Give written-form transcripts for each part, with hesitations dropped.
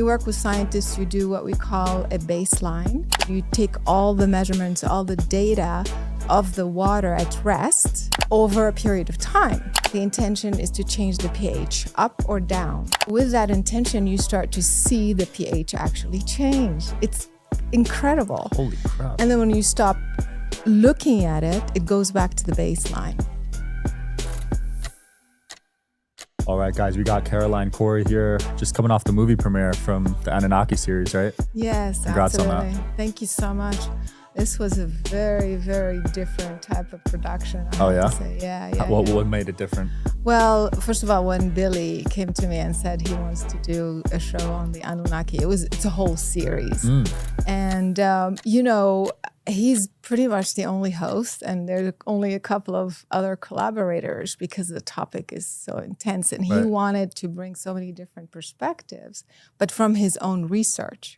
work with scientists, you do what we call a baseline. You take all the measurements, all the data of the water at rest over a period of time. The intention is to change the pH up or down. With that intention, you start to see the pH actually change. It's incredible. Holy crap. And then when you stop looking at it, it goes back to the baseline. All right, guys, we got Caroline Cory here, just coming off the movie premiere from the Anunnaki series, right? Yes, Congrats absolutely. on that. Thank you so much. This was a very, very different type of production. Oh, yeah? Yeah. What made it different? Well, first of all, when Billy came to me and said he wants to do a show on the Anunnaki, it's a whole series. And, he's pretty much the only host, and there's only a couple of other collaborators because the topic is so intense. And he wanted to bring so many different perspectives, but from his own research.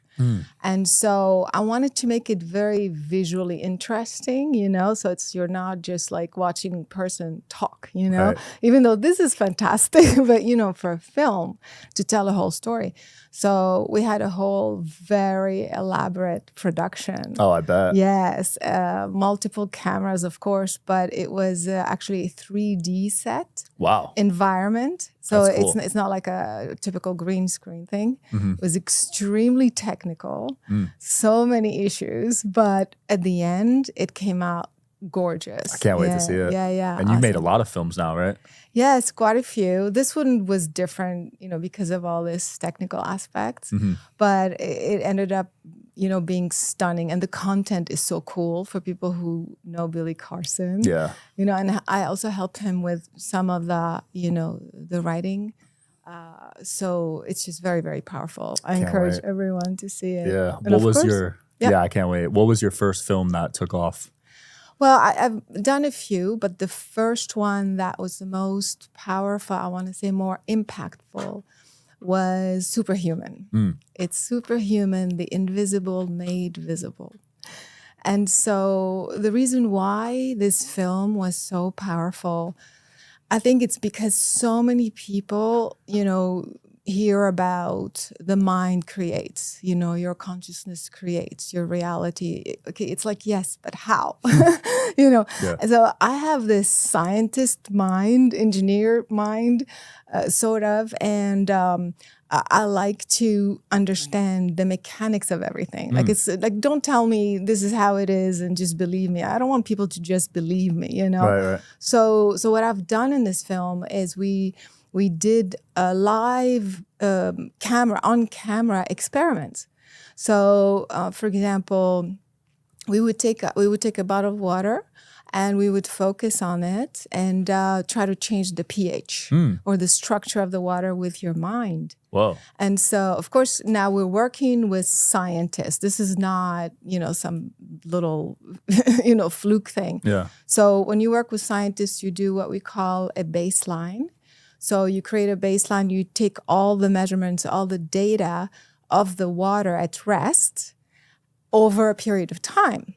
And so I wanted to make it very visually interesting, so you're not just like watching a person talk, even though this is fantastic, but, for a film to tell a whole story. So we had a whole very elaborate production. Oh, I bet. Yes, multiple cameras, of course, but it was actually a 3D set. Wow. Environment. So That's cool. it's not like a typical green screen thing. It was extremely technical, so many issues, but at the end, it came out gorgeous. I can't wait to see it. Yeah. And you made a lot of films now, right? Yes, quite a few. This one was different, because of all this technical aspects, but it ended up, being stunning. And the content is so cool for people who know Billy Carson. Yeah. And I also helped him with some of the, the writing. So it's just very, very powerful. I encourage everyone to see it. Yeah. And I can't wait. What was your first film that took off? Well, I've done a few, but the first one that was the most powerful, I want to say more impactful, was Superhuman. It's Superhuman, the invisible made visible. And so the reason why this film was so powerful, I think it's because so many people, hear about the mind creates, your consciousness creates your reality. Okay, it's like, yes, but how? So I have this scientist mind, engineer mind, sort of, and I like to understand the mechanics of everything. Like, it's like, don't tell me this is how it is and just believe me. I don't want people to just believe me, Right. So what I've done in this film is we did a live on-camera experiments. So, for example, we would take a bottle of water and we would focus on it and try to change the pH or the structure of the water with your mind. Whoa. And so, of course, now we're working with scientists. This is not, some little, fluke thing. Yeah. So when you work with scientists, you do what we call a baseline. So you create a baseline, you take all the measurements, all the data of the water at rest over a period of time.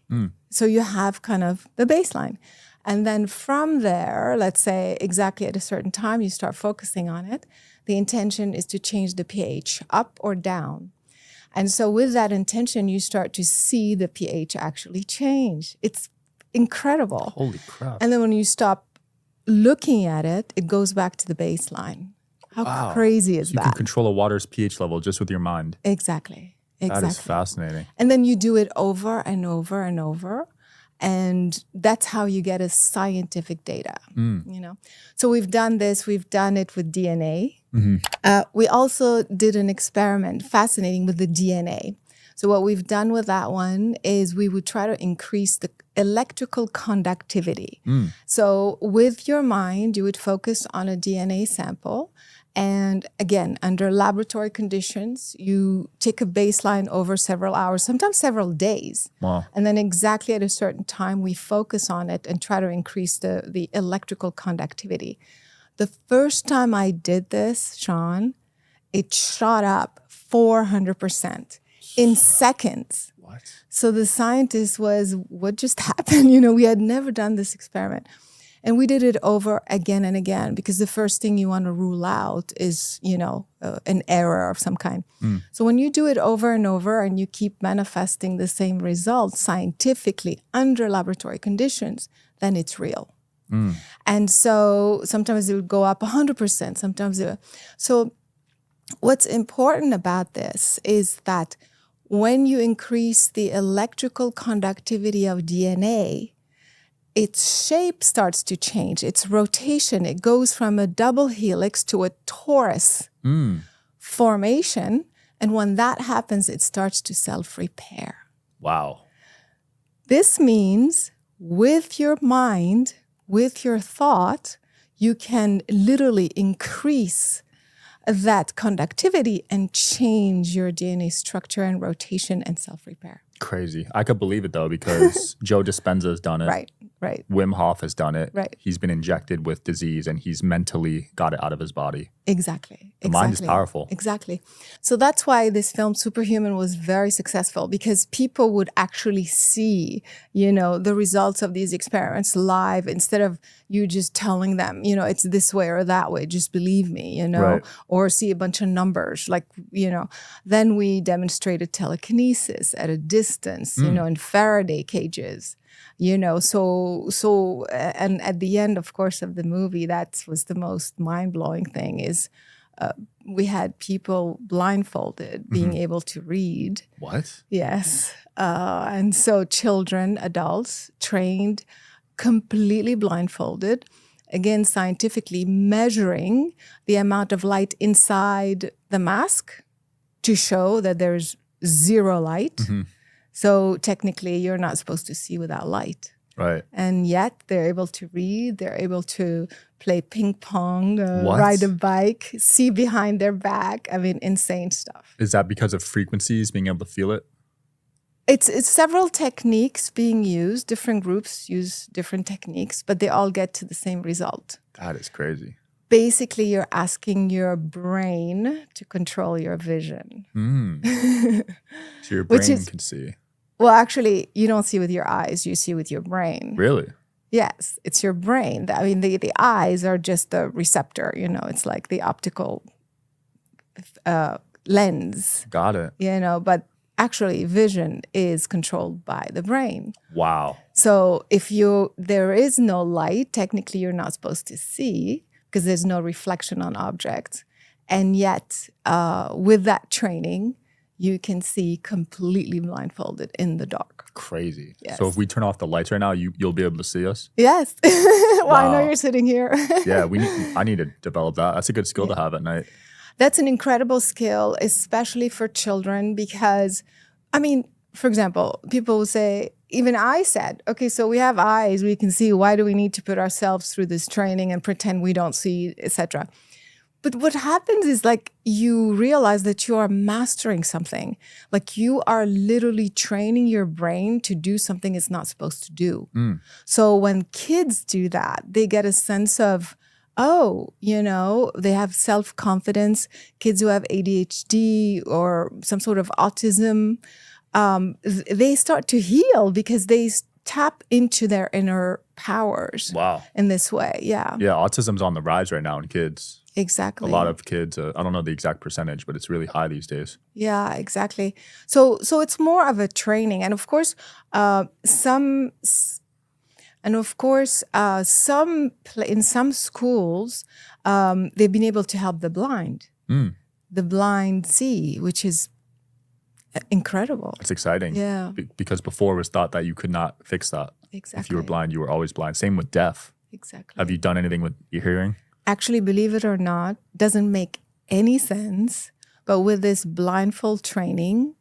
So you have kind of the baseline. And then from there, let's say exactly at a certain time, you start focusing on it. The intention is to change the pH up or down. And so with that intention, you start to see the pH actually change. It's incredible. Holy crap. And then when you stop looking at it, it goes back to the baseline. How crazy is You that? can control a water's pH level just with your mind. Exactly. That is fascinating. And then you do it over and over and over. And that's how you get a scientific data, So we've done this. We've done it with DNA. We also did an experiment, fascinating, with the DNA. So what we've done with that one is we would try to increase the electrical conductivity. So with your mind, you would focus on a DNA sample. And again, under laboratory conditions, you take a baseline over several hours, sometimes several days. Wow. And then exactly at a certain time, we focus on it and try to increase the electrical conductivity. The first time I did this, Sean, it shot up 400% in seconds. What? So the scientist was, what just happened? We had never done this experiment. And we did it over again and again because the first thing you want to rule out is, an error of some kind. So when you do it over and over and you keep manifesting the same results scientifically under laboratory conditions, then it's real. And so sometimes it would go up 100%. So what's important about this is that when you increase the electrical conductivity of DNA, its shape starts to change. Its rotation, it goes from a double helix to a torus formation. And when that happens, it starts to self-repair. Wow. This means with your mind, with your thought, you can literally increase that conductivity and change your DNA structure and rotation and self-repair. Crazy. I could believe it though, because Joe Dispenza's done it. Right. Wim Hof has done it. Right. He's been injected with disease and he's mentally got it out of his body. Exactly. The mind is powerful. Exactly. So that's why this film Superhuman was very successful, because people would actually see, the results of these experiments live instead of you just telling them, it's this way or that way. Just believe me, Right. or see a bunch of numbers. Then we demonstrated telekinesis at a distance, in Faraday cages. And at the end, of course, of the movie, that was the most mind-blowing thing is we had people blindfolded being able to read. What? Yes. And so children, adults, trained completely blindfolded, again, scientifically measuring the amount of light inside the mask to show that there's zero light. So technically, you're not supposed to see without light. Right. And yet they're able to read, they're able to play ping pong, ride a bike, see behind their back. I mean, insane stuff. Is that because of frequencies, being able to feel it? It's several techniques being used. Different groups use different techniques, but they all get to the same result. That is crazy. Basically, you're asking your brain to control your vision. So your brain can see. Well, actually, you don't see with your eyes. You see with your brain. Really? Yes, it's your brain. I mean, the eyes are just the receptor. It's like the optical lens. Got it. But actually, vision is controlled by the brain. Wow. So if there is no light, technically you're not supposed to see because there's no reflection on objects. And yet, with that training, you can see completely blindfolded in the dark. Crazy. Yes. So if we turn off the lights right now, you'll be able to see us? Yes. Well, Wow. I know you're sitting here. Yeah, I need to develop that. That's a good skill to have at night. That's an incredible skill, especially for children, because, for example, people will say, even I said, okay, so we have eyes, we can see, why do we need to put ourselves through this training and pretend we don't see, etc.? But what happens is you realize that you are mastering something. You are literally training your brain to do something it's not supposed to do. So when kids do that, they get a sense of, they have self-confidence. Kids who have ADHD or some sort of autism, they start to heal because they tap into their inner powers. Wow. In this way. Yeah. Yeah, autism's on the rise right now in kids. Exactly. A lot of kids, I don't know the exact percentage, but it's really high these days. Yeah, exactly. So it's more of a training. And of course, in some schools, they've been able to help the blind. The blind see, which is incredible. It's exciting. Yeah. Because before it was thought that you could not fix that. Exactly. If you were blind, you were always blind. Same with deaf. Exactly. Have you done anything with your hearing? Actually, believe it or not, doesn't make any sense. But with this blindfold training,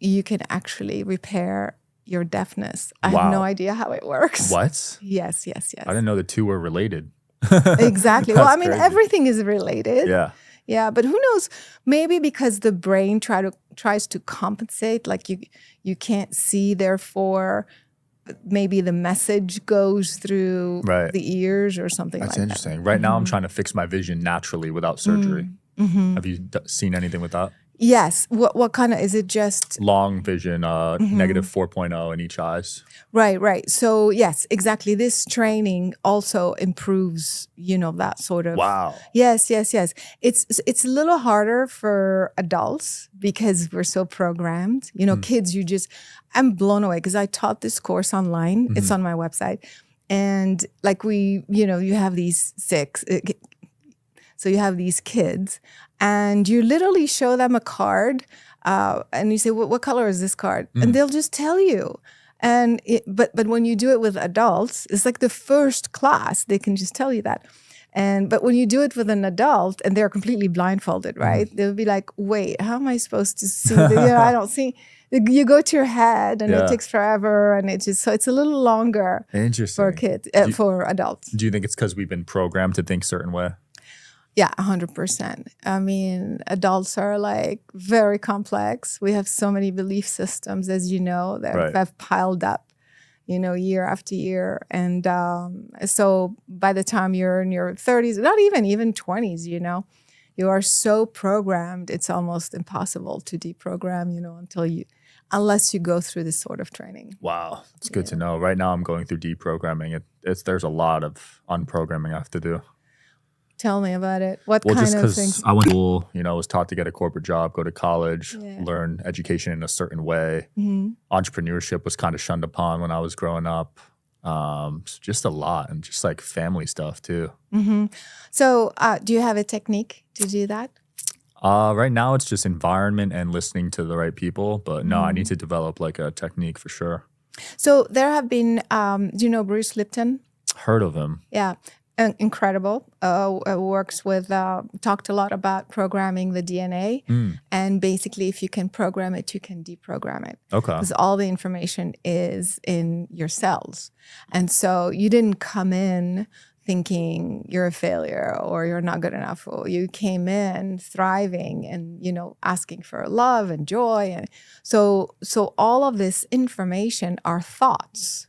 you can actually repair your deafness. I have no idea how it works. What? Yes. I didn't know the two were related. Exactly. Well, Crazy. everything is related. Yeah. Yeah, but who knows? Maybe because the brain tries to compensate, you can't see, therefore maybe the message goes through the ears or something like that. That's interesting. Right now I'm trying to fix my vision naturally without surgery. Have you seen anything with that? Yes. What kind of, is it just Long vision, negative 4.0 in each eyes. right. So yes, exactly. This training also improves, that sort of. Wow. Yes. It's a little harder for adults because we're so programmed. Kids, I'm blown away because I taught this course online. It's on my website. And like you have these so you have these kids and you literally show them a card and you say, what color is this card? And they'll just tell you. And but when you do it with adults, it's like the first class, they can just tell you that. But when you do it with an adult and they're completely blindfolded, right? They'll be like, wait, how am I supposed to see? I don't see. You go to your head and it takes forever. And so it's a little longer for kids, for adults. Do you think it's because we've been programmed to think a certain way? Yeah, 100%. I mean, adults are like very complex. We have so many belief systems, as you know, that have piled up, year after year. And so by the time you're in your 30s, not even 20s, you are so programmed, it's almost impossible to deprogram, unless you go through this sort of training. Wow, it's good to know. Right now I'm going through deprogramming. There's a lot of unprogramming I have to do. Tell me about it. What kind of things? I went to school, was taught to get a corporate job, go to college, learn education in a certain way. Entrepreneurship was kind of shunned upon when I was growing up. Just a lot, and just like family stuff too. So do you have a technique to do that? Right now it's just environment and listening to the right people. But no, I need to develop like a technique for sure. So there have been, do you know Bruce Lipton? Heard of him. Yeah. Incredible. Works with, talked a lot about programming the DNA. And basically, if you can program it, you can deprogram it. Okay. Because all the information is in your cells. And so you didn't come in thinking you're a failure or you're not good enough. Or you came in thriving and, asking for love and joy. And so all of this information are thoughts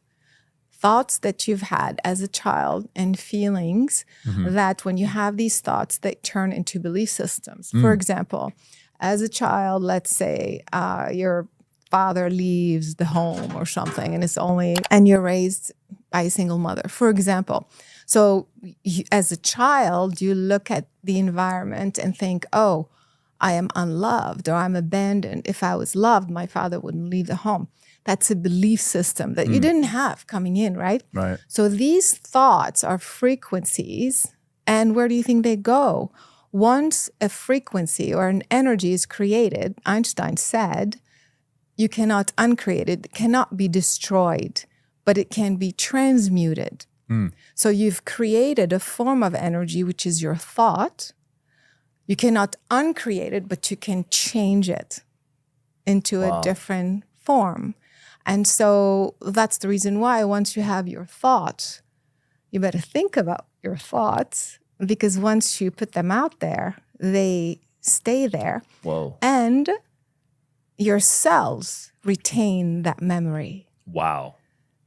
that you've had as a child and feelings that when you have these thoughts, they turn into belief systems. For example, as a child, let's say your father leaves the home or something and you're raised by a single mother, for example. So as a child, you look at the environment and think, oh, I am unloved or I'm abandoned. If I was loved, my father wouldn't leave the home. That's a belief system that you didn't have coming in, right? Right. So these thoughts are frequencies. And where do you think they go? Once a frequency or an energy is created, Einstein said, you cannot uncreate it. It cannot be destroyed, but it can be transmuted. So you've created a form of energy, which is your thought. You cannot uncreate it, but you can change it into a different form. And so that's the reason why once you have your thoughts, you better think about your thoughts because once you put them out there, they stay there. Whoa. And your cells retain that memory. Wow.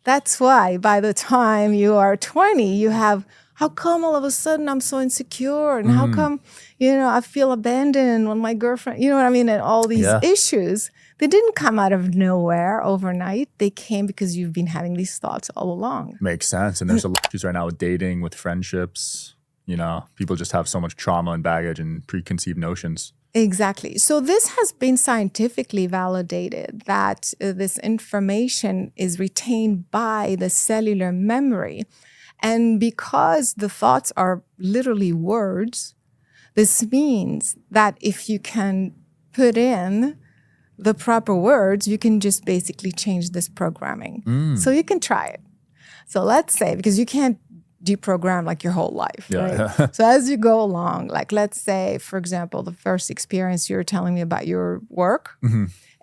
That's why by the time you are 20, you have, how come all of a sudden I'm so insecure? And how come, I feel abandoned when my girlfriend, and all these issues. They didn't come out of nowhere overnight. They came because you've been having these thoughts all along. Makes sense. And there's a lot of issues right now with dating, with friendships. People just have so much trauma and baggage and preconceived notions. Exactly. So this has been scientifically validated that this information is retained by the cellular memory. And because the thoughts are literally words, this means that if you can put in the proper words, you can just basically change this programming. So you can try it. So let's say, because you can't deprogram like your whole life, right? So as you go along, like let's say, for example, the first experience you're telling me about your work,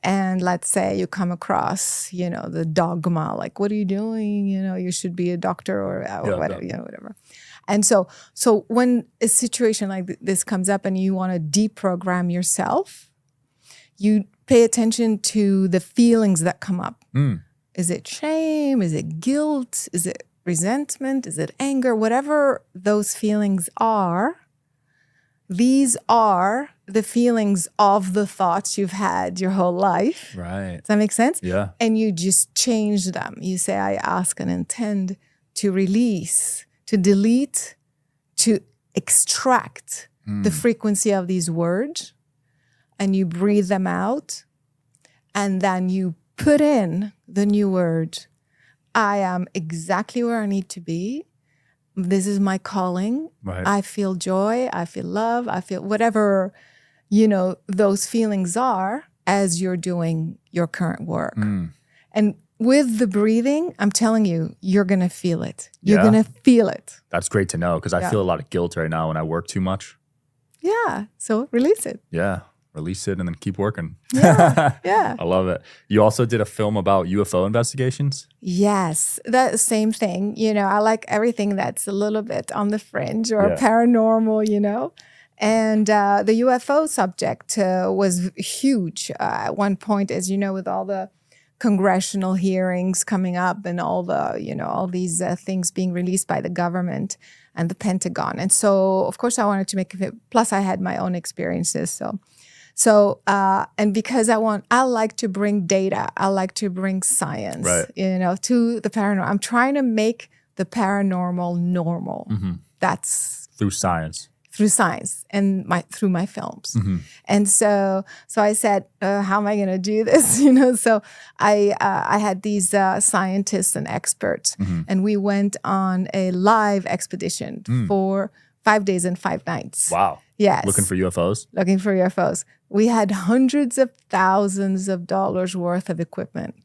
and let's say you come across, the dogma, like, what are you doing? You should be a doctor or whatever, whatever. And so when a situation like this comes up and you want to deprogram yourself, you pay attention to the feelings that come up. Is it shame? Is it guilt? Is it resentment? Is it anger? Whatever those feelings are, these are the feelings of the thoughts you've had your whole life. Right. Does that make sense? Yeah. And you just change them. You say, I ask and intend to release, to delete, to extract the frequency of these words, and you breathe them out, and then you put in the new word. I am exactly where I need to be. This is my calling. Right. I feel joy. I feel love. I feel whatever, those feelings are as you're doing your current work. And with the breathing, I'm telling you, you're going to feel it. You're going to feel it. That's great to know because I feel a lot of guilt right now when I work too much. Yeah. So release it. Yeah. Release it and then keep working. Yeah. I love it. You also did a film about UFO investigations? Yes. That same thing. I like everything that's a little bit on the fringe or paranormal, And the UFO subject was huge at one point, as you know, with all the congressional hearings coming up and all the, all these things being released by the government and the Pentagon. And so, of course, I wanted to make it, plus I had my own experiences. So, and because I like to bring data, I like to bring science, to the paranormal. I'm trying to make the paranormal normal. That's through science. Through science and through my films. And so I said, how am I going to do this? So I had these scientists and experts, and we went on a live expedition for 5 days and 5 nights. Wow. Yes. Looking for UFOs? Looking for UFOs. We had hundreds of thousands of dollars worth of equipment.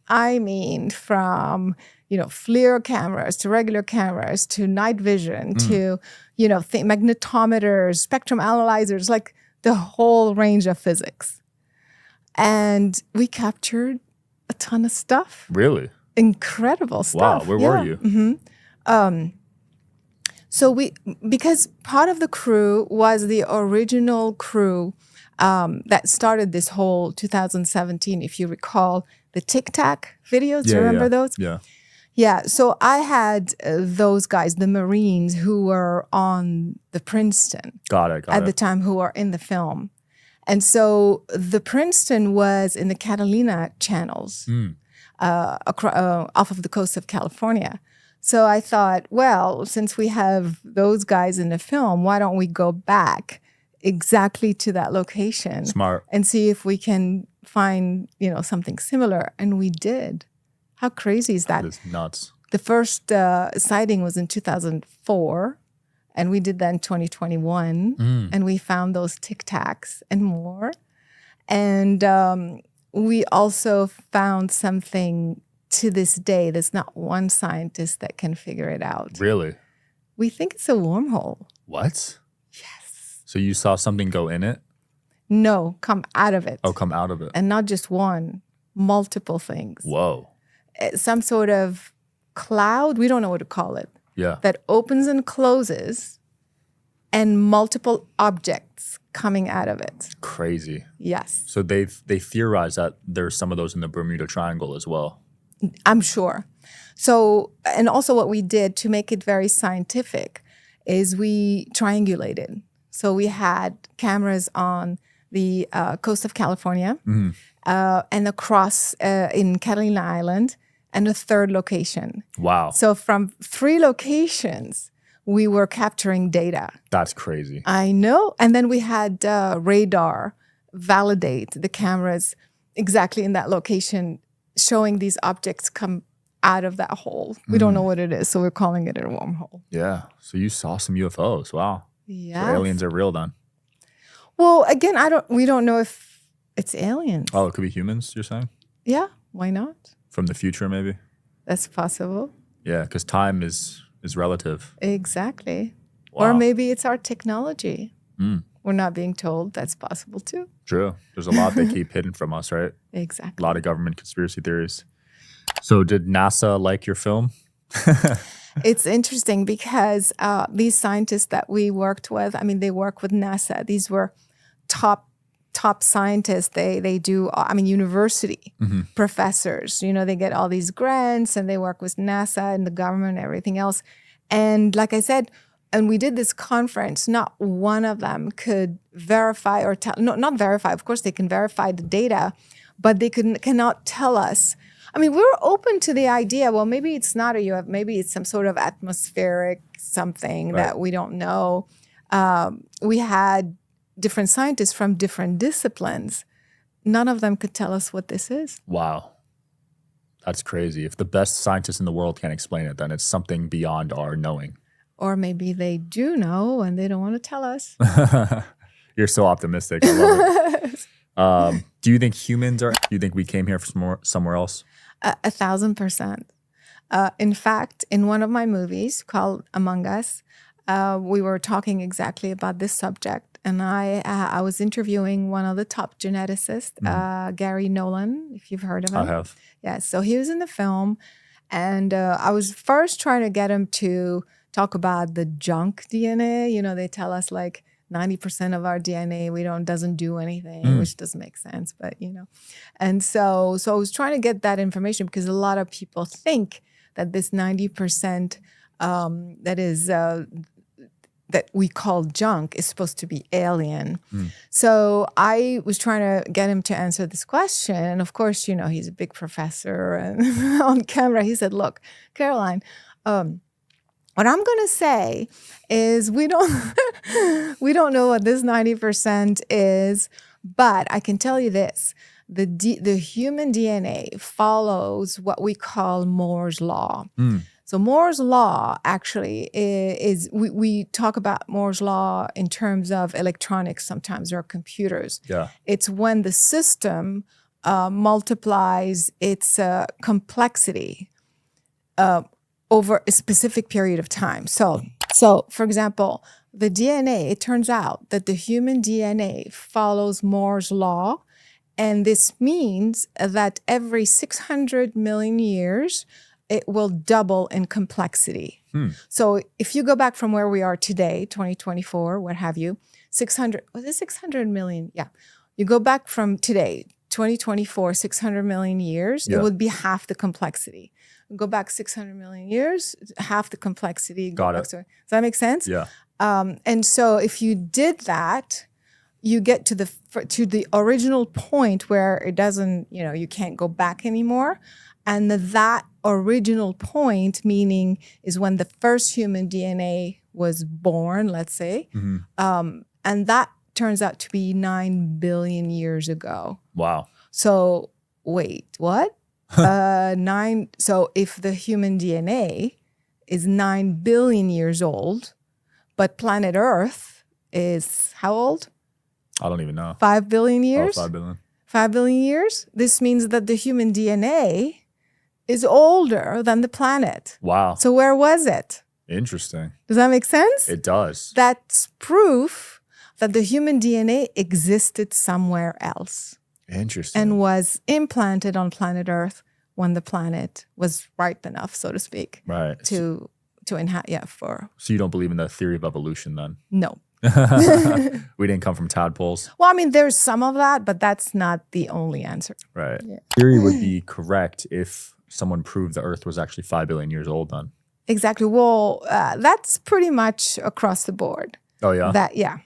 I mean, from, FLIR cameras to regular cameras to night vision to, magnetometers, spectrum analyzers, like the whole range of physics. And we captured a ton of stuff. Really? Incredible stuff. Wow. Where were you? So because part of the crew was the original crew that started this whole 2017, if you recall, the Tic Tac videos. Do you remember those? Yeah. Yeah. So I had those guys, the Marines who were on the Princeton. Got it. At the time, who are in the film. And so the Princeton was in the Catalina channels off of the coast of California. So I thought, well, since we have those guys in the film, why don't we go back exactly to that location? Smart. And see if we can find, something similar. And we did. How crazy is that? That is nuts. The first sighting was in 2004, and we did that in 2021. And we found those Tic Tacs and more. And we also found something to this day, there's not one scientist that can figure it out. Really? We think it's a wormhole. What? Yes. So you saw something go in it? No, come out of it. Oh, come out of it. And not just one, multiple things. Whoa. Some sort of cloud, we don't know what to call it. Yeah. That opens and closes, and multiple objects coming out of it. Crazy. Yes. So they theorize that there's some of those in the Bermuda Triangle as well. I'm sure. So, and also what we did to make it very scientific is we triangulated. So we had cameras on the coast of California and across in Catalina Island and a third location. Wow. So from 3 locations, we were capturing data. That's crazy. I know. And then we had radar validate the cameras exactly in that location, showing these objects come out of that hole. We don't know what it is, so we're calling it a wormhole. Yeah. So you saw some UFOs. Wow. Yeah. So aliens are real then. Well, again, we don't know if it's aliens. Oh, it could be humans, you're saying? Yeah, why not? From the future, maybe? That's possible. Yeah, because time is relative. Exactly. Wow. Or maybe it's our technology. We're not being told. That's possible too. True. There's a lot they keep hidden from us, right? Exactly. A lot of government conspiracy theories. So did NASA like your film? It's interesting because these scientists that we worked with, I mean, they work with NASA. These were top scientists. They do, university professors. They get all these grants and they work with NASA and the government and everything else. And like I said, and we did this conference, not one of them could verify or tell, no, not verify, of course they can verify the data, but they cannot tell us. I mean, we were open to the idea, well, maybe it's not a UFO, maybe it's some sort of atmospheric something that we don't know. We had different scientists from different disciplines. None of them could tell us what this is. Wow. That's crazy. If the best scientists in the world can't explain it, then it's something beyond our knowing. Or maybe they do know and they don't want to tell us. You're so optimistic. I love it. Do you think humans are, do you think we came here from somewhere else? 1,000%. In fact, in one of my movies called Among Us, we were talking exactly about this subject. And I was interviewing one of the top geneticists, Gary Nolan, if you've heard of him. I have. Yeah, so he was in the film. And I was first trying to get him to talk about the junk DNA. You know, they tell us like 90% of our DNA doesn't do anything, which doesn't make sense, but you know. And so I was trying to get that information because a lot of people think that this 90% that we call junk is supposed to be alien. So I was trying to get him to answer this question. And of course, you know, he's a big professor and on camera, he said, look, Caroline, what I'm going to say is we don't know what this 90% is, but I can tell you this. The human DNA follows what we call Moore's Law. So Moore's Law actually is we talk about Moore's Law in terms of electronics sometimes or computers. Yeah. It's when the system multiplies its complexity over a specific period of time. So for example, the DNA, it turns out that the human DNA follows Moore's Law. And this means that every 600 million years, it will double in complexity. So if you go back from where we are today, 2024, what have you, 600 million? Yeah. You go back from today, 2024, 600 million years, it would be half the complexity. Go back 600 million years, half the complexity. Got it. Does that make sense? Yeah. And so if you did that, you get to the original point where it doesn't, you know, you can't go back anymore. And that original point, meaning, is when the first human DNA was born, let's say. And that turns out to be 9 billion years ago. Wow. So wait, what? So if the human DNA is 9 billion years old, but planet Earth is how old? I don't even know. 5 billion years? 5 billion. 5 billion years? This means that the human DNA is older than the planet. Wow. So where was it? Interesting. Does that make sense? It does. That's proof that the human DNA existed somewhere else. Interesting. And was implanted on planet Earth when the planet was ripe enough, so to speak. Right. To inhabit, So you don't believe in the theory of evolution then? No. We didn't come from tadpoles. Well, I mean, there's some of that, but that's not the only answer. Right. Yeah. Theory would be correct if someone proved the Earth was actually 5 billion years old then. Exactly. Well, that's pretty much across the board. Oh, yeah?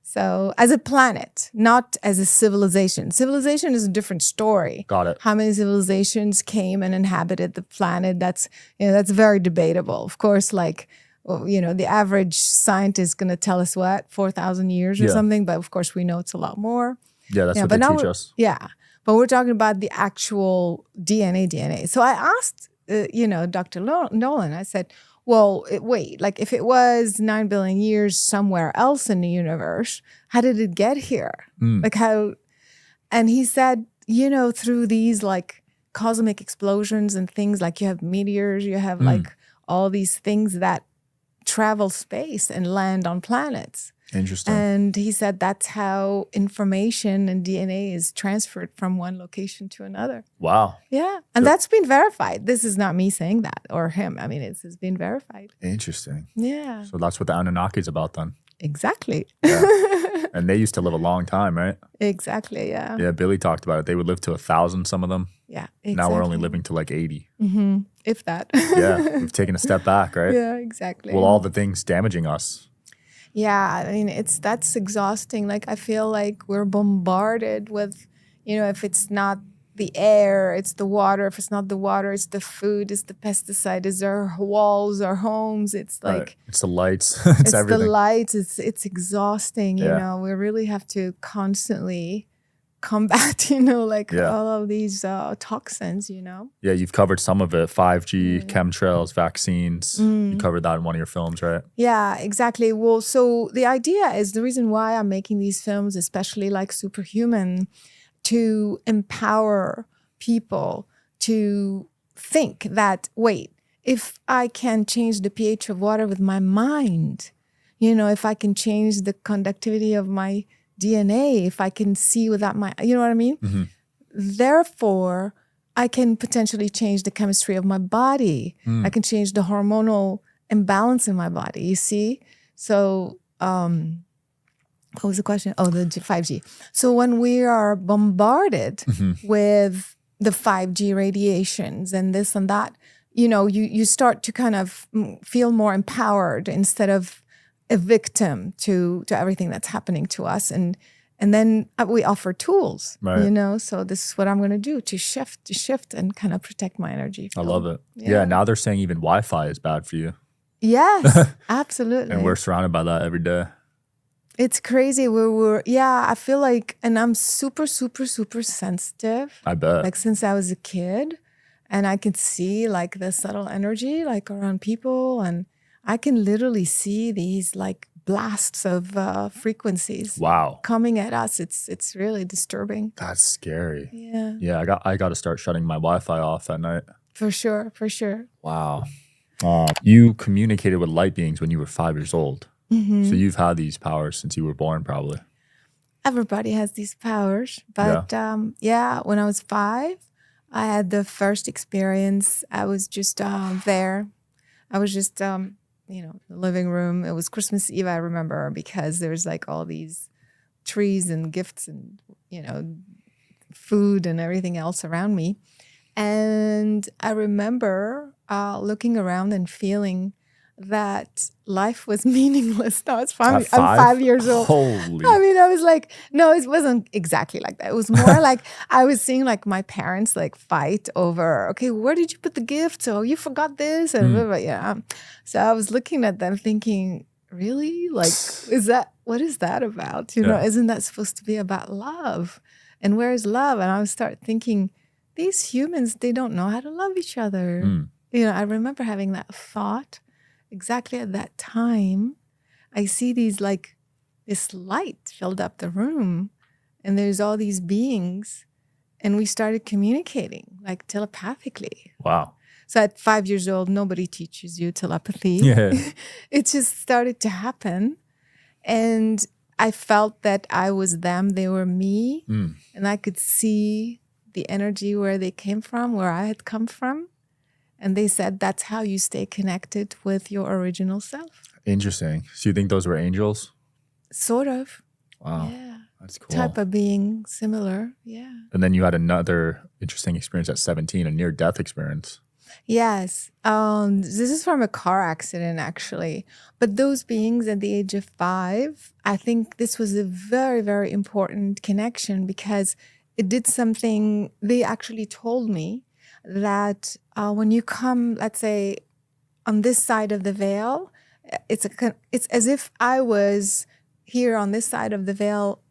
So as a planet, not as a civilization. Civilization is a different story. Got it. How many civilizations came and inhabited the planet? That's very debatable. Of course, the average scientist is going to tell us 4,000 years or something, but of course we know it's a lot more. Yeah, that's what they teach us. Yeah, but we're talking about the actual DNA. So I asked, Dr. Nolan, I said, well, wait, if it was 9 billion years somewhere else in the universe, how did it get here? And he said, through these cosmic explosions and things, you have meteors, you have all these things that travel space and land on planets. Interesting. And he said that's how information and DNA is transferred from one location to another. Wow. Yeah. And that's been verified. This is not me saying that or him. I mean, it's been verified. Interesting. Yeah. So that's what the Anunnaki is about then. Exactly. Yeah. And they used to live a long time, right? Exactly, yeah. Yeah, Billy talked about it. They would live to 1,000, some of them. Yeah, exactly. Now we're only living to like 80. If that. Yeah, we've taken a step back, right? Yeah, exactly. Well, all the things damaging us. Yeah, I mean, that's exhausting. Like, I feel like we're bombarded with, if it's not the air, it's the water. If it's not the water, it's the food, it's the pesticide, it's our walls, our homes. It's like, right. It's the lights, it's everything. The lights. It's exhausting. We really have to constantly combat, all of these toxins. Yeah, you've covered some of it: 5G, chemtrails, vaccines. You covered that in one of your films, right? Yeah, exactly. Well, so the idea is, the reason why I'm making these films, especially like Superhuman, to empower people to think that, wait, if I can change the pH of water with my mind, if I can change the conductivity of my DNA, if I can see without my, you know what I mean? Mm-hmm. Therefore, I can potentially change the chemistry of my body. I can change the hormonal imbalance in my body, you see? So, what was the question? Oh, the 5G. So when we are bombarded with the 5G radiations and this and that, you start to kind of feel more empowered instead of a victim to everything that's happening to us. And then we offer tools, right. So this is what I'm going to do to shift and kind of protect my energy field. I love it. Yeah, now they're saying even Wi-Fi is bad for you. Yes, absolutely. And we're surrounded by that every day. It's crazy. I feel like, and I'm super, super, super sensitive. I bet. Like since I was a kid, and I can see like the subtle energy like around people, and I can literally see these like blasts of frequencies. Wow. Coming at us. It's really disturbing. That's scary. Yeah. Yeah, I got to start shutting my Wi-Fi off at night. For sure. Wow. You communicated with light beings when you were 5 years old. So you've had these powers since you were born, probably. Everybody has these powers. But when I was 5, I had the first experience. I was just there. I was just, the living room. It was Christmas Eve, I remember, because there's like all these trees and gifts and, food and everything else around me. And I remember looking around and feeling that life was meaningless. No, it's fine. I'm 5 years old. Holy. I mean, I was like, no, it wasn't exactly like that. It was more like I was seeing like my parents like fight over, okay, where did you put the gift? Oh, you forgot this. And blah, blah, yeah. So I was looking at them thinking, really? Like, what is that about? Isn't that supposed to be about love? And where is love? And I would start thinking, these humans, they don't know how to love each other. I remember having that thought. Exactly at that time, I see this light filled up the room, and there's all these beings, and we started communicating like telepathically. Wow. So at 5 years old, nobody teaches you telepathy. Yeah. It just started to happen. And I felt that I was them, they were me, and I could see the energy where they came from, where I had come from. And they said that's how you stay connected with your original self. Interesting. So you think those were angels? Sort of. Wow. Yeah. That's cool. Type of being similar. Yeah. And then you had another interesting experience at 17, a near-death experience. Yes. This is from a car accident, actually. But those beings at the age of 5, I think this was a very, very important connection because it did something. They actually told me that when you come, let's say, on this side of the veil, it's as if I was here on this side of the veil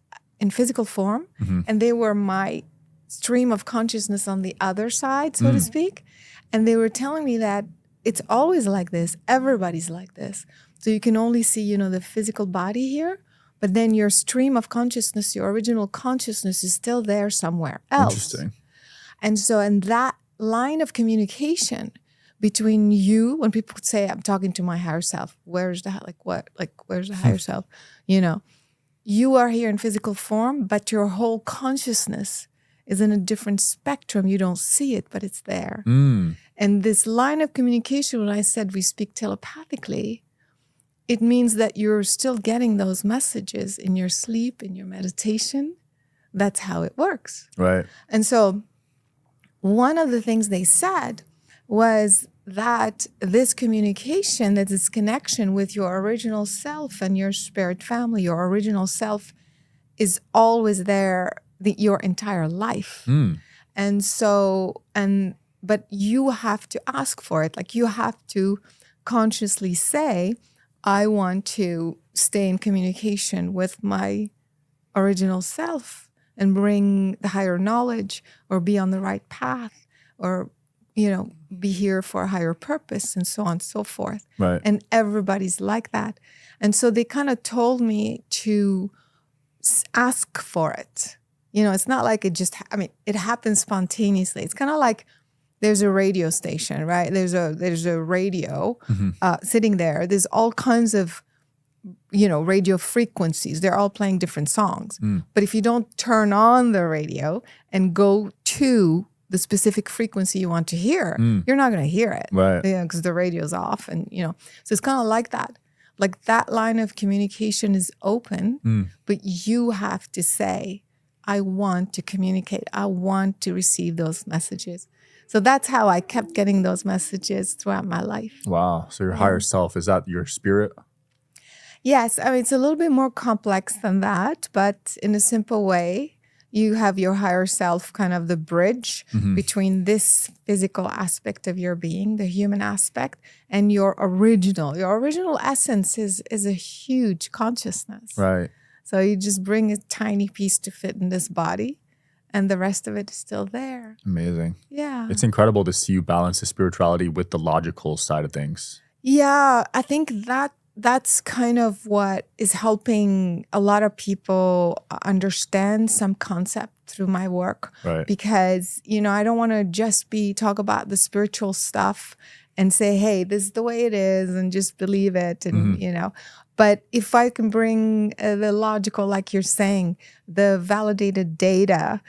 in physical form, and they were my stream of consciousness on the other side, so to speak. And they were telling me that it's always like this. Everybody's like this. So you can only see, the physical body here, but then your stream of consciousness, your original consciousness is still there somewhere else. Interesting. And so in that line of communication between you, when people say, I'm talking to my higher self, where's the higher self? You are here in physical form, but your whole consciousness is in a different spectrum. You don't see it, but it's there. And this line of communication, when I said we speak telepathically, it means that you're still getting those messages in your sleep, in your meditation. That's how it works. Right. And so one of the things they said was that this communication, that this connection with your original self and your spirit family, your original self is always there your entire life. And so, but you have to ask for it. Like you have to consciously say, I want to stay in communication with my original self and bring the higher knowledge or be on the right path or, be here for a higher purpose and so on and so forth. Right. And everybody's like that. And so they kind of told me to ask for it. It's not like it happens spontaneously. It's kind of like there's a radio station, right? There's a radio sitting there. There's all kinds of, radio frequencies. They're all playing different songs. But if you don't turn on the radio and go to the specific frequency you want to hear, you're not going to hear it. Right. Because the radio's off. And, so it's kind of like that. Like that line of communication is open, but you have to say, I want to communicate. I want to receive those messages. So that's how I kept getting those messages throughout my life. Wow. So your higher self, is that your spirit? Yes. It's a little bit more complex than that, but in a simple way, you have your higher self, kind of the bridge between this physical aspect of your being, the human aspect, and your original. Your original essence is a huge consciousness. Right. So you just bring a tiny piece to fit in this body, and the rest of it is still there. Amazing. Yeah. It's incredible to see you balance the spirituality with the logical side of things. Yeah, I think that's kind of what is helping a lot of people understand some concept through my work. Right. Because, I don't want to just talk about the spiritual stuff and say, hey, this is the way it is and just believe it. And, but if I can bring the logical, like you're saying, the validated data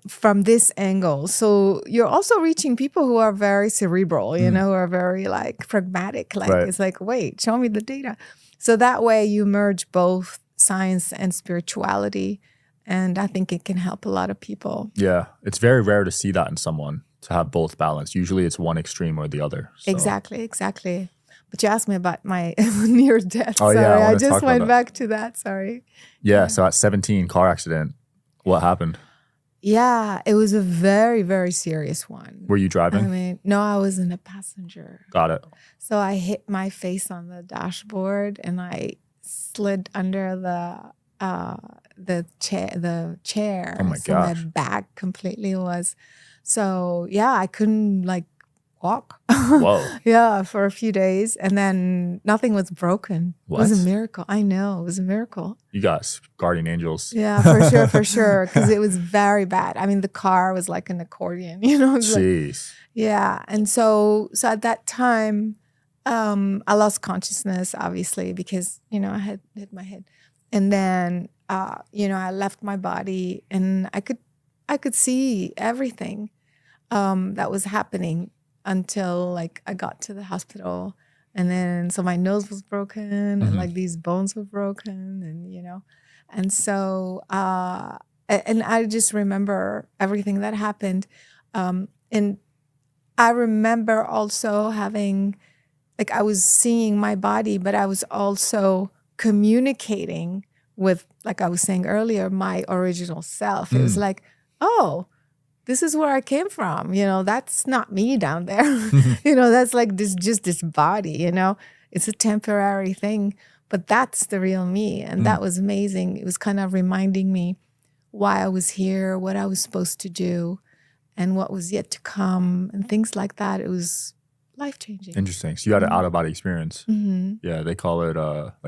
from this angle. So you're also reaching people who are very cerebral, who are very pragmatic. Right. It's like, wait, show me the data. So that way you merge both science and spirituality. And I think it can help a lot of people. Yeah. It's very rare to see that in someone, to have both balanced. Usually it's one extreme or the other. So. Exactly. But you asked me about my near death. Oh, Sorry, yeah, I just went back to that. Sorry. Yeah. So at 17, car accident. What happened? Yeah, it was a very, very serious one. Were you driving? No, I was in a passenger. Got it. So I hit my face on the dashboard and I slid under the chair. Oh my so gosh. My back completely was. So yeah, I couldn't walk. Whoa. Yeah, for a few days. And then nothing was broken. What? It was a miracle. I know, it was a miracle. You got guardian angels. Yeah, for sure. Because it was very bad. The car was like an accordion, Jeez. Yeah. And so at that time, I lost consciousness, obviously, because, I had hit my head. And then, I left my body and I could see everything that was happening until I got to the hospital. And then, so my nose was broken and these bones were broken and, and so, and I just remember everything that happened. And I remember also having, I was seeing my body, but I was also communicating with, like I was saying earlier, my original self. It was like, oh, this is where I came from. That's not me down there. That's just this body, it's a temporary thing, but that's the real me. And that was amazing. It was kind of reminding me why I was here, what I was supposed to do, and what was yet to come, and things like that. It was life-changing. Interesting. So you had an out-of-body experience. Yeah, they call it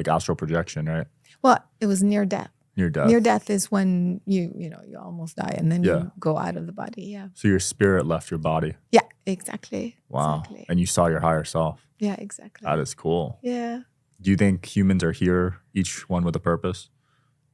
astral projection, right? Well, it was near death. Near death. Near death is when you almost die and then you go out of the body. Yeah. So your spirit left your body. Yeah, exactly. Wow. Exactly. And you saw your higher self. Yeah, exactly. That is cool. Yeah. Do you think humans are here, each one with a purpose?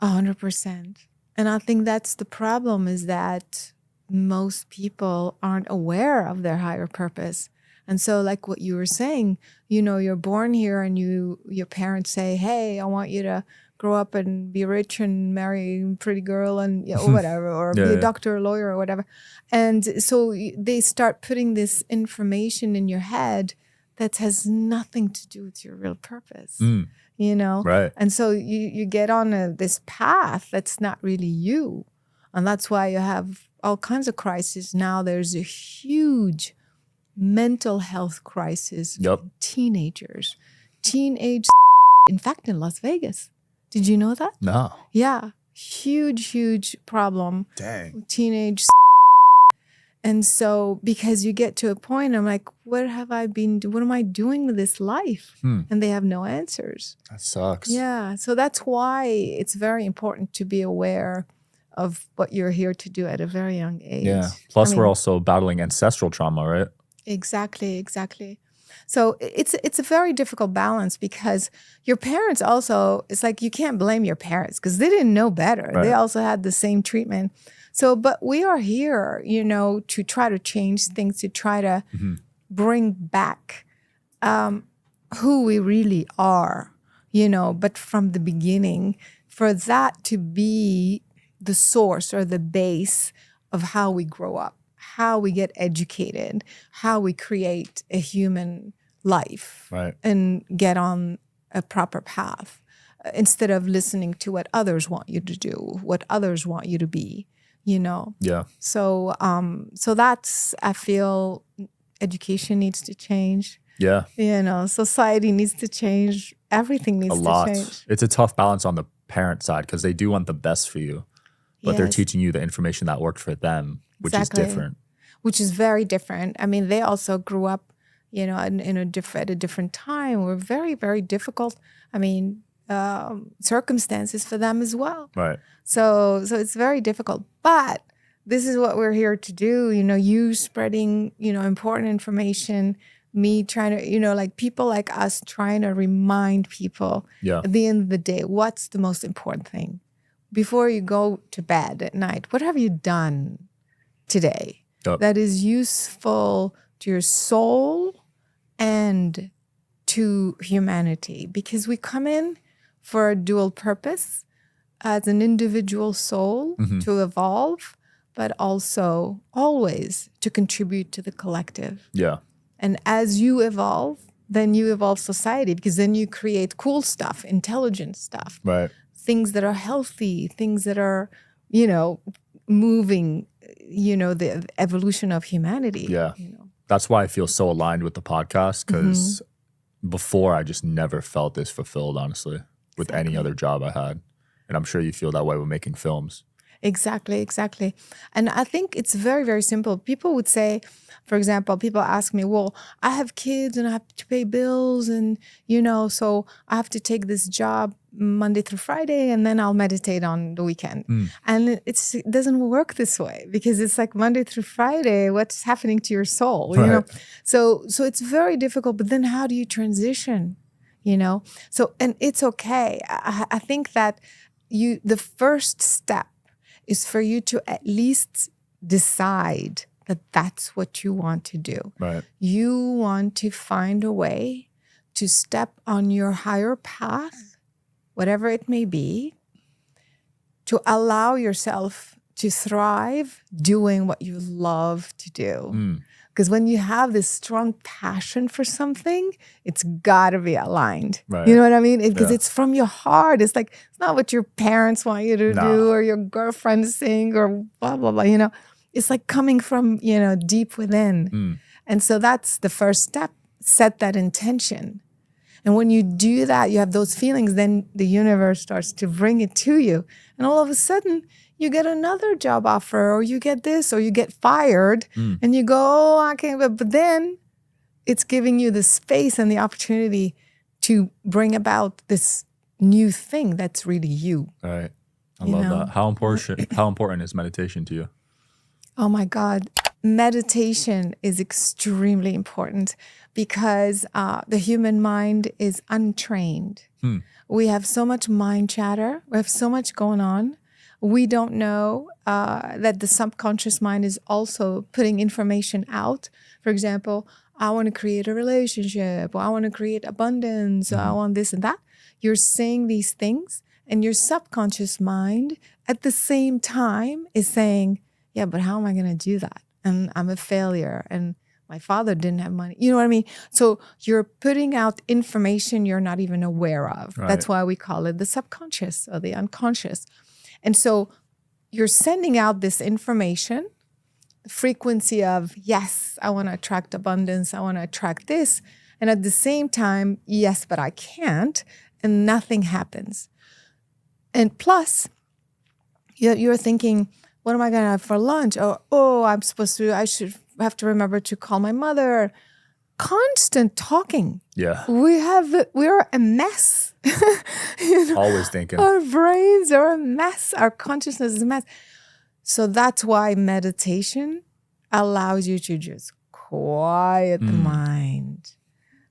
100%. And I think that's the problem, is that most people aren't aware of their higher purpose. And so like what you were saying, you know, you're born here and your parents say, hey, I want you to grow up and be rich and marry a pretty girl and or whatever, or be a doctor or lawyer or whatever. And so they start putting this information in your head that has nothing to do with your real purpose, you know? Right. And so you get on this path that's not really you. And that's why you have all kinds of crises. Now there's a huge mental health crisis for teenagers. In fact, in Las Vegas. Did you know that? No. Yeah. Huge problem. Dang. Teenage. And so because you get to a point, I'm like, what am I doing with this life? And they have no answers. That sucks. Yeah. So that's why it's very important to be aware of what you're here to do at a very young age. Yeah. Plus we're also battling ancestral trauma, right? Exactly. So it's a very difficult balance because your parents also, it's like you can't blame your parents because they didn't know better. Right. They also had the same treatment. So, but we are here, you know, to try to change things, to try to bring back who we really are, you know, but from the beginning, for that to be the source or the base of how we grow up, how we get educated, how we create a human life, right, and get on a proper path instead of listening to what others want you to do, what others want you to be, you know? Yeah. So, so that's, I feel education needs to change. Yeah. You know, society needs to change. Everything needs to change. It's a tough balance on the parent side because they do want the best for you, but they're teaching you the information that worked for them, which is different. Which is very different. I mean, they also grew up, you know, at a different time. Were very, very difficult. I mean, circumstances for them as well. Right. So it's very difficult. But this is what we're here to do. You know, you spreading, you know, important information. Me trying to, you know, like people like us trying to remind people at the end of the day, what's the most important thing? Before you go to bed at night, what have you done today that is useful to your soul and to humanity? Because we come in for a dual purpose as an individual soul to evolve, but also always to contribute to the collective. Yeah. And as you evolve, then you evolve society, because then you create cool stuff, intelligent stuff. Right. Things that are healthy, things that are, you know, moving, you know, the evolution of humanity. Yeah. You know? That's why I feel so aligned with the podcast, because before I just never felt this fulfilled, honestly, with any other job I had. And I'm sure you feel that way with making films. Exactly. And I think it's very, very simple. People would say, for example, people ask me, well, I have kids and I have to pay bills and, you know, so I have to take this job Monday through Friday and then I'll meditate on the weekend. And it doesn't work this way, because it's like Monday through Friday, what's happening to your soul, you know? So it's very difficult, but then how do you transition, you know? So, and it's okay. I think that the first step is for you to at least decide that that's what you want to do. Right. You want to find a way to step on your higher path, whatever it may be, to allow yourself to thrive doing what you love to do. Because when you have this strong passion for something, it's got to be aligned. Right. You know what I mean? Because it's from your heart. It's like, it's not what your parents want you to do or your girlfriend sing or blah, blah, blah. You know, it's like coming from, you know, deep within. And so that's the first step. Set that intention. And when you do that, you have those feelings, then the universe starts to bring it to you. And all of a sudden, you get another job offer, or you get this, or you get fired, and you go, oh, I can't. But then it's giving you the space and the opportunity to bring about this new thing that's really you. Right. I love that. How important is meditation to you? Oh my God. Meditation is extremely important, because the human mind is untrained. We have so much mind chatter. We have so much going on. We don't know that the subconscious mind is also putting information out. For example, I want to create a relationship, or I want to create abundance, or I want this and that. You're saying these things, and your subconscious mind at the same time is saying, yeah, but how am I going to do that? And I'm a failure, and my father didn't have money. You know what I mean? So you're putting out information you're not even aware of. Right. That's why we call it the subconscious or the unconscious. And so you're sending out this information, the frequency of, yes, I want to attract abundance. I want to attract this. And at the same time, yes, but I can't. And nothing happens. And plus, you're thinking, what am I going to have for lunch? Or, I should have to remember to call my mother. Constant talking. Yeah. We're a mess. Always thinking. Our brains are a mess. Our consciousness is a mess. So that's why meditation allows you to just quiet the mind,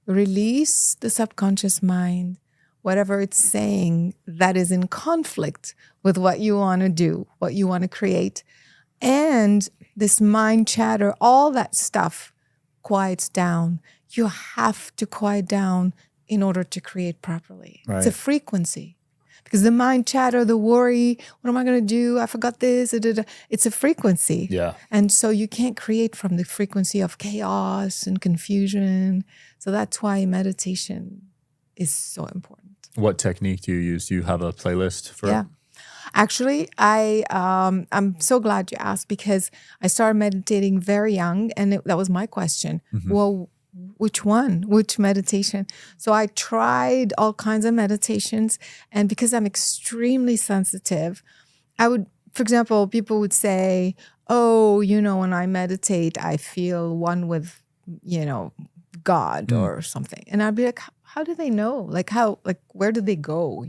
release the subconscious mind, whatever it's saying that is in conflict with what you want to do, what you want to create. And this mind chatter, all that stuff quiets down. You have to quiet down in order to create properly. Right. It's a frequency. Because the mind chatter, the worry, what am I going to do? I forgot this. It's a frequency. Yeah. And so you can't create from the frequency of chaos and confusion. So that's why meditation is so important. What technique do you use? Do you have a playlist for it? Actually, I'm so glad you asked, because I started meditating very young, and that was my question. Well, which one? Which meditation? So I tried all kinds of meditations, and because I'm extremely sensitive, I would, for example, people would say, when I meditate, I feel one with, God or something. And I'd be like, how do they know? Where do they go?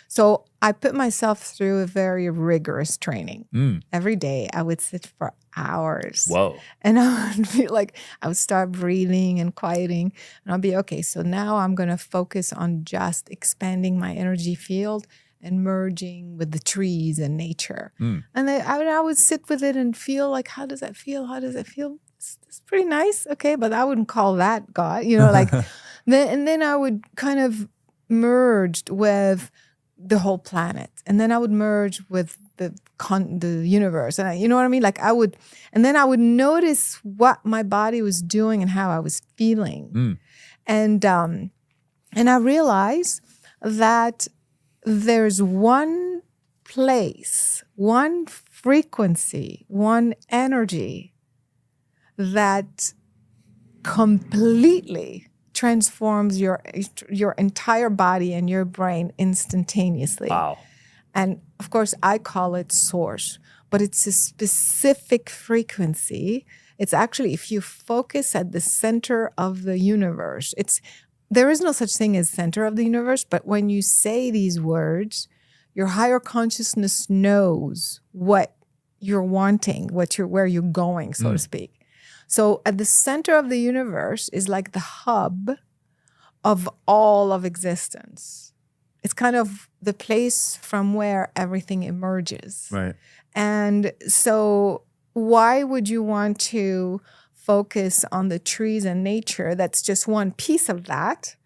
So I put myself through a very rigorous training. Every day I would sit for hours. Whoa. And I would be like, I would start breathing and quieting. And I'll be, okay, so now I'm going to focus on just expanding my energy field and merging with the trees and nature. And then I would sit with it and feel like, how does that feel? How does it feel? It's pretty nice. Okay, but I wouldn't call that God, Then I would kind of merge with the whole planet, and then I would merge with the universe, and you know what I mean. And then I would notice what my body was doing and how I was feeling, and I realized that there's one place, one frequency, one energy that completely transforms your entire body and your brain instantaneously. Wow. And of course, I call it source, but it's a specific frequency. It's actually, if you focus at the center of the universe, there is no such thing as center of the universe, but when you say these words, your higher consciousness knows what you're wanting, where you're going, so to speak. So at the center of the universe is like the hub of all of existence. It's kind of the place from where everything emerges. Right. And so why would you want to focus on the trees and nature? That's just one piece of that.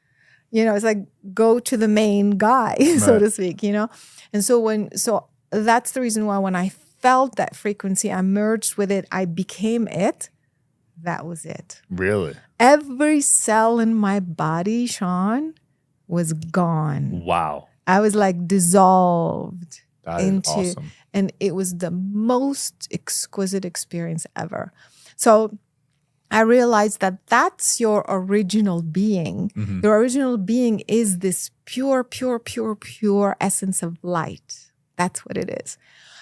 It's like go to the main guy, so to speak, And so that's the reason why when I felt that frequency, I merged with it, I became it. That was it. Really? Every cell in my body, Sean, was gone. Wow. I was dissolved into, awesome. And it was the most exquisite experience ever. So I realized that that's your original being. Your original being is this pure, pure, pure, pure essence of light. That's what it is.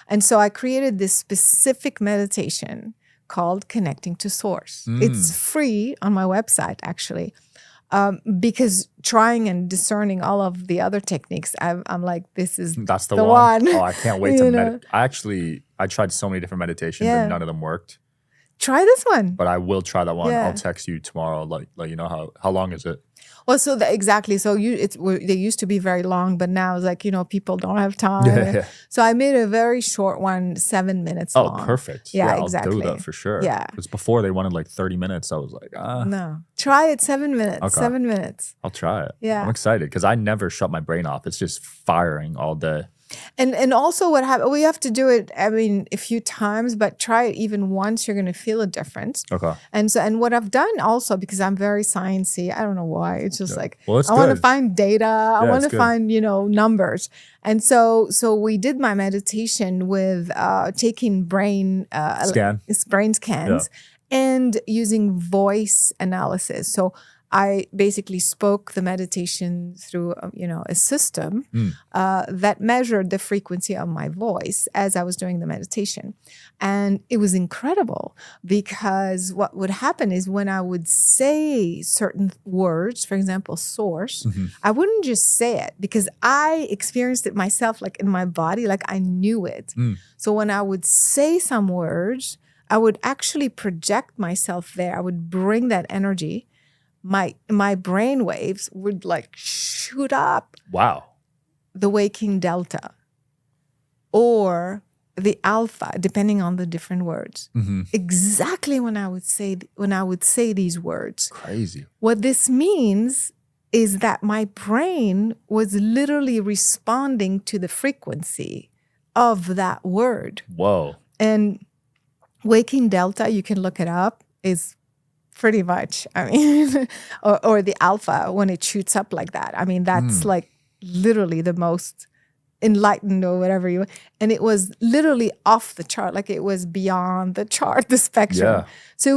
And so I created this specific meditation called Connecting to Source. It's free on my website, actually, because trying and discerning all of the other techniques, I'm like, that's the one. Oh, I can't wait to meditate. I tried so many different meditations and none of them worked. try this one. But I will try that one. Yeah. I'll text you tomorrow. Let you know how long is it? Well, so exactly. So they used to be very long, but now it's like, people don't have time. Yeah. So I made a very short one, 7 minutes long. Oh, perfect. Yeah, exactly. I'll do that for sure. Yeah. Because before they wanted like 30 minutes. I was like, No. Try it 7 minutes. Okay. 7 minutes. I'll try it. Yeah. I'm excited because I never shut my brain off. It's just firing all day. And also what happens, we have to do it, a few times, but try it even once, you're going to feel a difference. Okay. And what I've done also, because I'm very sciencey, I don't know why, it's just I want to find data, I want to find, numbers. And so we did my meditation with taking brain scans and using voice analysis. So I basically spoke the meditation through, a system that measured the frequency of my voice as I was doing the meditation. And it was incredible because what would happen is when I would say certain words, for example, source, I wouldn't just say it because I experienced it myself, like in my body, like I knew it. So when I would say some words, I would actually project myself there. I would bring that energy. My brain waves would like shoot up. Wow. The waking delta or the alpha, depending on the different words. Exactly when I would say these words. Crazy. What this means is that my brain was literally responding to the frequency of that word. Whoa. And waking delta, you can look it up, is pretty much, or the alpha when it shoots up like that. That's like literally the most enlightened or whatever and it was literally off the chart, like it was beyond the chart, the spectrum. So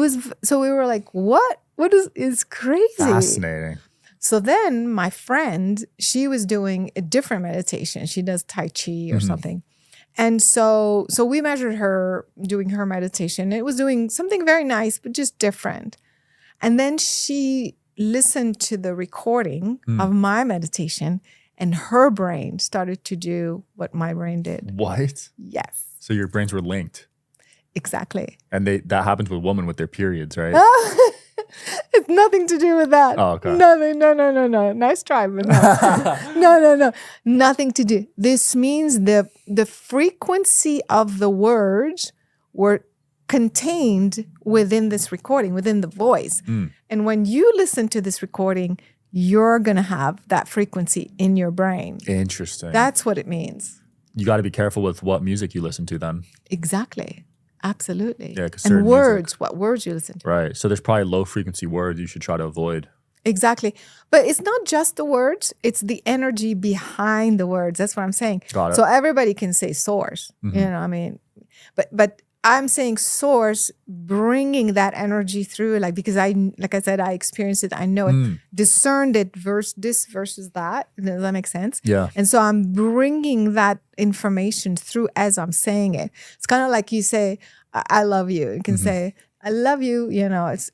we were like, what is crazy. Fascinating. So then my friend, she was doing a different meditation. She does Tai Chi or something. And so we measured her doing her meditation. It was doing something very nice, but just different. And then she listened to the recording of my meditation, and her brain started to do what my brain did. What? Yes. So your brains were linked. Exactly. And that happens with women with their periods, right? It's nothing to do with that. Oh, okay. Nothing. No. Nice try, but no. No. Nothing to do. This means the frequency of the words were contained within this recording, within the voice. And when you listen to this recording, you're going to have that frequency in your brain. Interesting. That's what it means. You got to be careful with what music you listen to then. Exactly. Absolutely. Yeah, and words, what words you listen to. Right. So there's probably low frequency words you should try to avoid. Exactly. But it's not just the words, it's the energy behind the words. That's what I'm saying. Got it. So everybody can say source, but I'm saying source, bringing that energy through, because like I said, I experienced it. I know it, discerned it this versus that. Does that make sense? Yeah. And so I'm bringing that information through as I'm saying it. It's kind of like you say, I love you. You can say, I love you.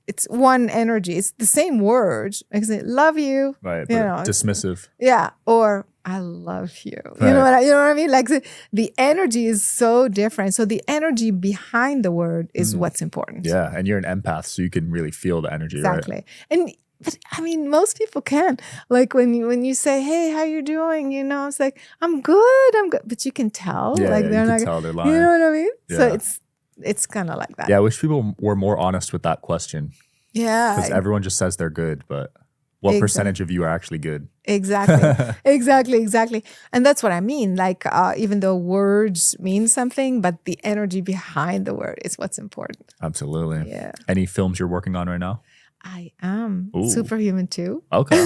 It's one energy. It's the same words. I can say, love you. Right. But dismissive. Yeah. Or I love you. Right. You know what I mean? Like the energy is so different. So the energy behind the word is what's important. Yeah. And you're an empath, so you can really feel the energy, exactly. Right? But most people can. Like when you say, "Hey, how you doing?" It's like, "I'm good. But you can tell. Yeah, like you can tell they're lying. You know what I mean? Yeah. So it's kind of like that. Yeah, I wish people were more honest with that question. Yeah. Because everyone just says they're good, but what percentage of you are actually good? Exactly. Exactly. And that's what I mean. Like, even though words mean something, but the energy behind the word is what's important. Absolutely. Yeah. Any films you're working on right now? I am. Ooh. Superhuman 2. Okay.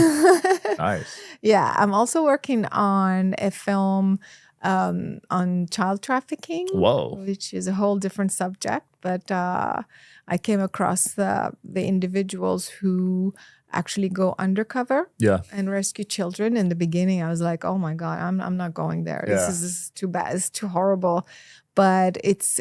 Nice. Yeah. I'm also working on a film on child trafficking. Whoa. Which is a whole different subject. But I came across the individuals who actually go undercover and rescue children. In the beginning, I was like, oh my God, I'm not going there. Yeah. This is too bad. It's too horrible. But it's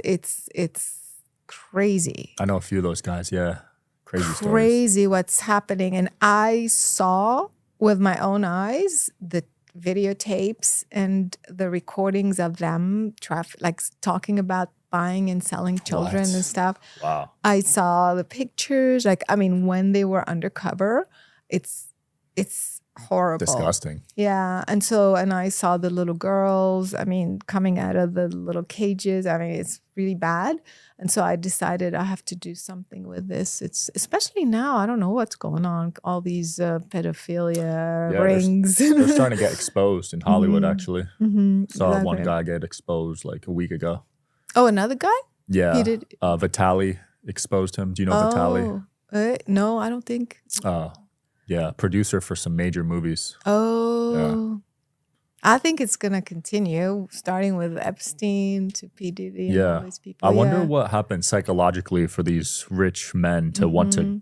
crazy. I know a few of those guys. Yeah. Crazy stories. What's happening. And I saw with my own eyes the videotapes and the recordings of them talking about buying and selling children and stuff. Wow. I saw the pictures. Like, I mean, when they were undercover, it's horrible. Disgusting. Yeah. And I saw the little girls, I mean, coming out of the little cages. I mean, it's really bad. And so I decided I have to do something with this. It's especially now, I don't know what's going on. All these pedophilia rings. They're starting to get exposed in Hollywood, actually. Saw Exactly. one guy get exposed like a week ago. Oh, another guy? Yeah. He did. Vitali exposed him. Do you know Vitali? No, I don't think. Yeah, producer for some major movies. Oh. Yeah. I think it's going to continue, starting with Epstein to P. Diddy and all these people. I wonder what happens psychologically for these rich men to want to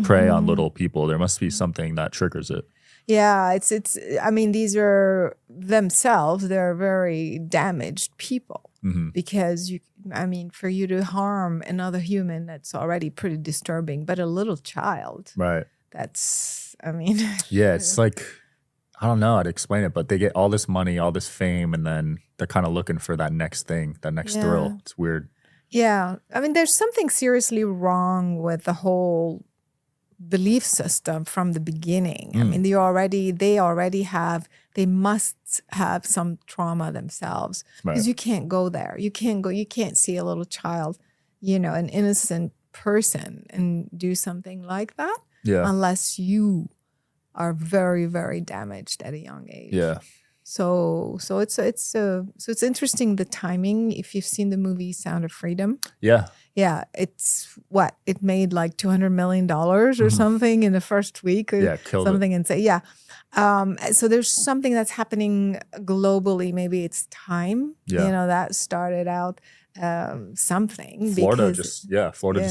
prey on little people. There must be something that triggers it. Yeah, it's. I mean, these are themselves, they're very damaged people because for you to harm another human, that's already pretty disturbing. But a little child, right? That's, yeah, it's like, I don't know how to explain it, but they get all this money, all this fame, and then they're kind of looking for that next thing, that next thrill. It's weird. Yeah. I mean, there's something seriously wrong with the whole belief system from the beginning. I mean, they must have some trauma themselves because you can't go there. You can't see a little child, an innocent person and do something like that. Yeah. Unless you are very, very damaged at a young age. Yeah. So it's interesting, the timing. If you've seen the movie Sound of Freedom. Yeah. Yeah. It made like $200 million or something in the first week. Or killed something it. Insane. Yeah. So there's something that's happening globally. Maybe it's time. Yeah. That started out something. Florida just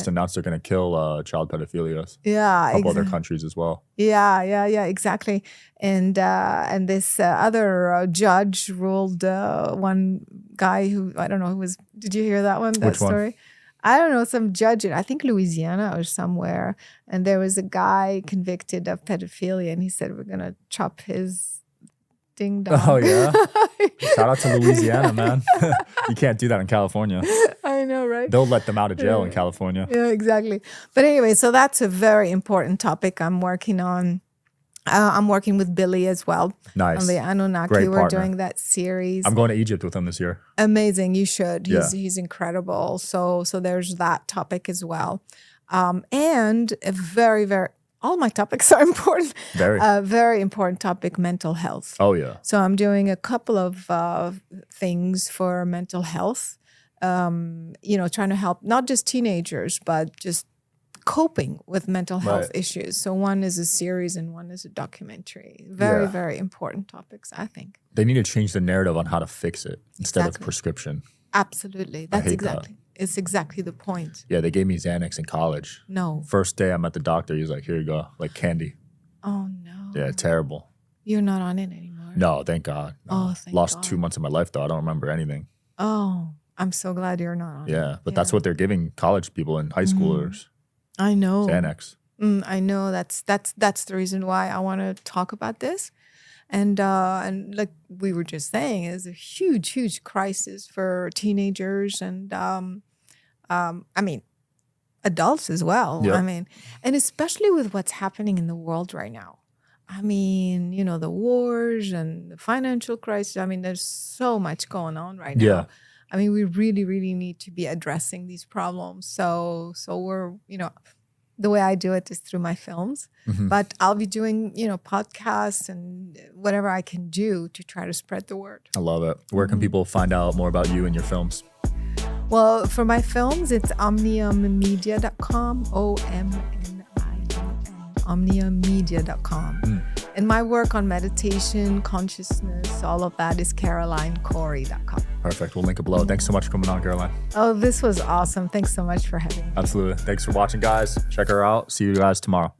announced they're going to kill child pedophilia. Yeah, a couple other countries as well. Yeah, exactly. And this other judge ruled one guy who, I don't know who was. Did you hear that one? That Which story? One? I don't know, some judge in, I think, Louisiana or somewhere, and there was a guy convicted of pedophilia, and he said, "We're gonna chop his ding dong." Oh yeah! Shout out to Louisiana, man. You can't do that in California. I know, right? They'll let them out of jail in California. Yeah, exactly. But anyway, so that's a very important topic I'm working on. I'm working with Billy as well. Nice. On the Anunnaki. Great We're partner. doing that series. I'm going to Egypt with him this year. Amazing. You should. He's incredible. So there's that topic as well. And a very, very, all my topics are important. Very important topic, mental health. Oh, yeah. So I'm doing a couple of things for mental health, trying to help not just teenagers, but just coping with mental health issues. So one is a series and one is a documentary. Very, very important topics, I think. They need to change the narrative on how to fix it instead of prescription. Absolutely. It's exactly the point. Yeah, they gave me Xanax in college. No. First day I met the doctor, he was like, "Here you go," like candy. Oh, no. Yeah, terrible. You're not on it anymore? No, thank God. No. Oh, thank Lost God. 2 months of my life, though. I don't remember anything. Oh, I'm so glad you're not on it. Yeah, but that's what they're giving college people and high schoolers. I know. Xanax. I know. That's the reason why I want to talk about this. And like we were just saying, it's a huge, huge crisis for teenagers and adults as well. Yep. And especially with what's happening in the world right now. The wars and the financial crisis. There's so much going on right now. Yeah. We really, really need to be addressing these problems. So we're, the way I do it is through my films, but I'll be doing, podcasts and whatever I can do to try to spread the word. I love it. Where can people find out more about you and your films? Well, for my films, it's omniummedia.com, omniummedia.com. And my work on meditation, consciousness, all of that is carolinecory.com. Perfect. We'll link it below. Thanks so much for coming on, Caroline. Oh, this was awesome. Thanks so much for having me. Absolutely. Thanks for watching, guys. Check her out. See you guys tomorrow.